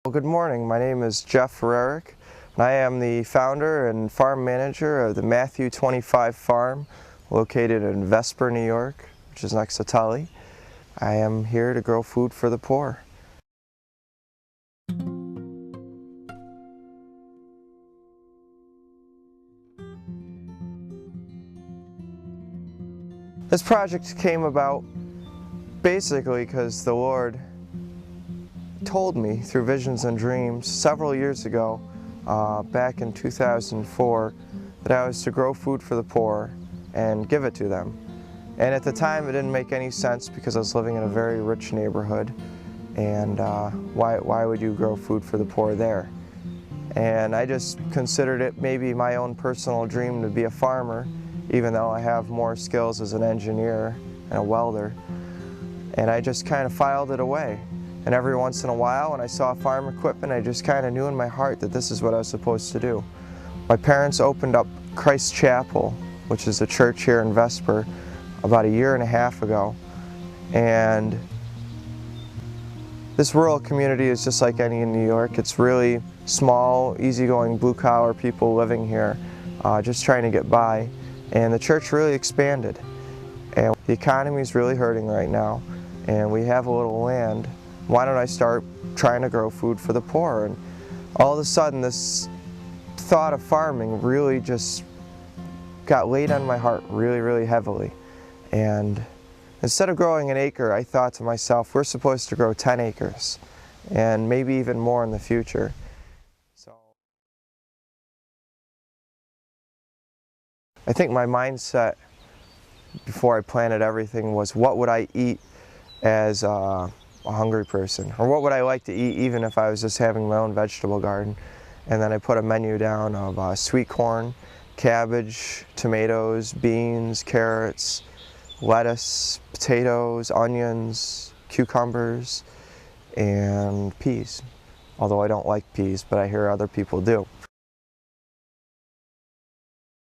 Well, good morning. My name is Jeff Ferrerick, and I am the founder and farm manager of the Matthew 25 farm located in Vesper, New York, which is next to Tully. I am here to grow food for the poor. This project came about basically because the Lord told me through visions and dreams several years ago, back in 2004, that I was to grow food for the poor and give it to them. And at the time it didn't make any sense because I was living in a very rich neighborhood, and why would you grow food for the poor there? And I just considered it maybe my own personal dream to be a farmer, even though I have more skills as an engineer and a welder. And I just kind of filed it away. And every once in a while when I saw farm equipment, I just kind of knew in my heart that this is what I was supposed to do. My parents opened up Christ Chapel, which is a church here in Vesper, about 1.5 years ago. And this rural community is just like any in New York. It's really small, easygoing, blue-collar people living here, just trying to get by. And the church really expanded. And the economy is really hurting right now, and we have a little land. Why don't I start trying to grow food for the poor? And all of a sudden this thought of farming really just got laid on my heart really heavily. And instead of growing 1 acre, I thought to myself, we're supposed to grow 10 acres and maybe even more in the future. So I think my mindset before I planted everything was, what would I eat as a hungry person? Or what would I like to eat even if I was just having my own vegetable garden? And then I put a menu down of sweet corn, cabbage, tomatoes, beans, carrots, lettuce, potatoes, onions, cucumbers, and peas. Although I don't like peas, but I hear other people do.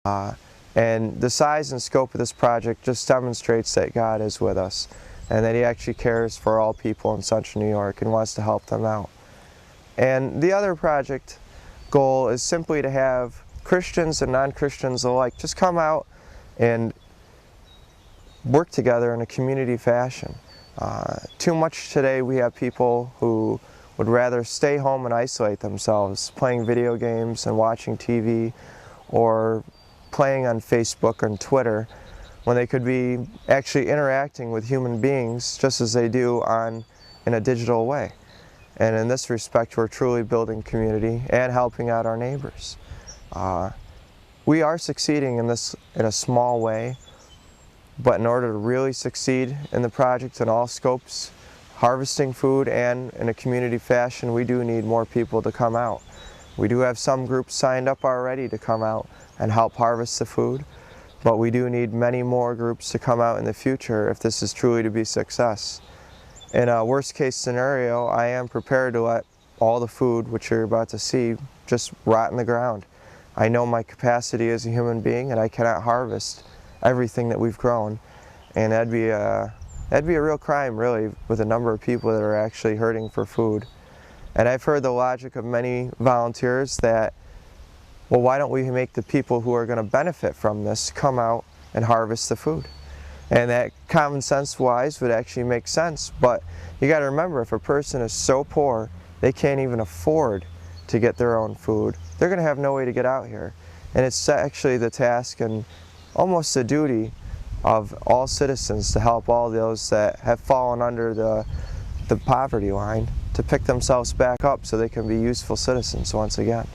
And the size and scope of this project just demonstrates that God is with us, and that He actually cares for all people in Central New York and wants to help them out. And the other project goal is simply to have Christians and non-Christians alike just come out and work together in a community fashion. Too much today we have people who would rather stay home and isolate themselves, playing video games and watching TV, or playing on Facebook and Twitter, when they could be actually interacting with human beings just as they do in a digital way. And in this respect, we're truly building community and helping out our neighbors. We are succeeding in this in a small way, but in order to really succeed in the project in all scopes, harvesting food and in a community fashion, we do need more people to come out. We do have some groups signed up already to come out and help harvest the food, but we do need many more groups to come out in the future if this is truly to be success. In a worst case scenario, I am prepared to let all the food, which you're about to see, just rot in the ground. I know my capacity as a human being, and I cannot harvest everything that we've grown, and that'd be a real crime, really, with the number of people that are actually hurting for food. And I've heard the logic of many volunteers that, well, why don't we make the people who are going to benefit from this come out and harvest the food? And that, common sense wise, would actually make sense. But you got to remember, if a person is so poor they can't even afford to get their own food, they're going to have no way to get out here. And it's actually the task and almost the duty of all citizens to help all those that have fallen under the poverty line to pick themselves back up so they can be useful citizens once again.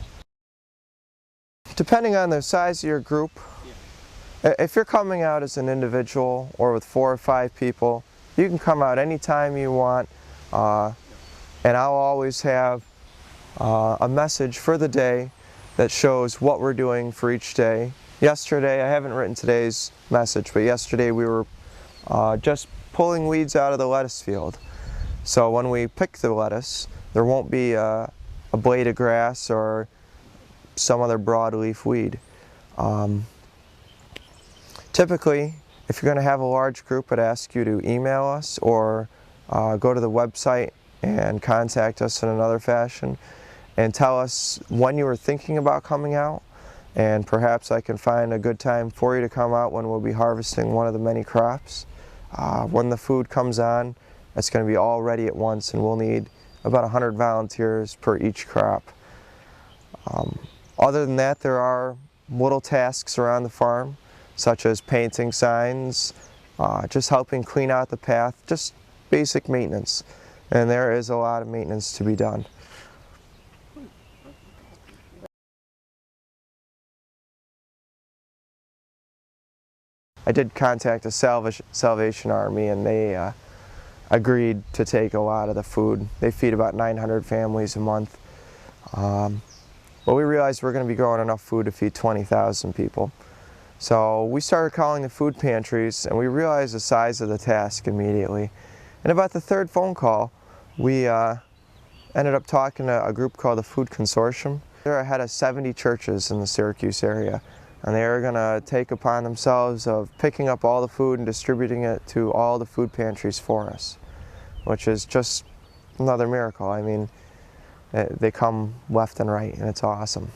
Depending on the size of your group, if you're coming out as an individual or with 4 or 5 people, you can come out anytime you want, and I'll always have a message for the day that shows what we're doing for each day. Yesterday, I haven't written today's message, but yesterday we were just pulling weeds out of the lettuce field. So when we pick the lettuce, there won't be a blade of grass or some other broadleaf weed. Typically, if you're going to have a large group, I'd ask you to email us or go to the website and contact us in another fashion and tell us when you were thinking about coming out, and perhaps I can find a good time for you to come out when we'll be harvesting one of the many crops. When the food comes on, it's going to be all ready at once, and we'll need about 100 volunteers per each crop. Other than that, there are little tasks around the farm, such as painting signs, just helping clean out the path, just basic maintenance. And there is a lot of maintenance to be done. I did contact the Salvation Army, and they agreed to take a lot of the food. They feed about 900 families a month. But we realized we're going to be growing enough food to feed 20,000 people. So we started calling the food pantries, and we realized the size of the task immediately. And about the third phone call, we ended up talking to a group called the Food Consortium. They're ahead of 70 churches in the Syracuse area, and they are going to take upon themselves of picking up all the food and distributing it to all the food pantries for us, which is just another miracle. I mean, they come left and right, and it's awesome.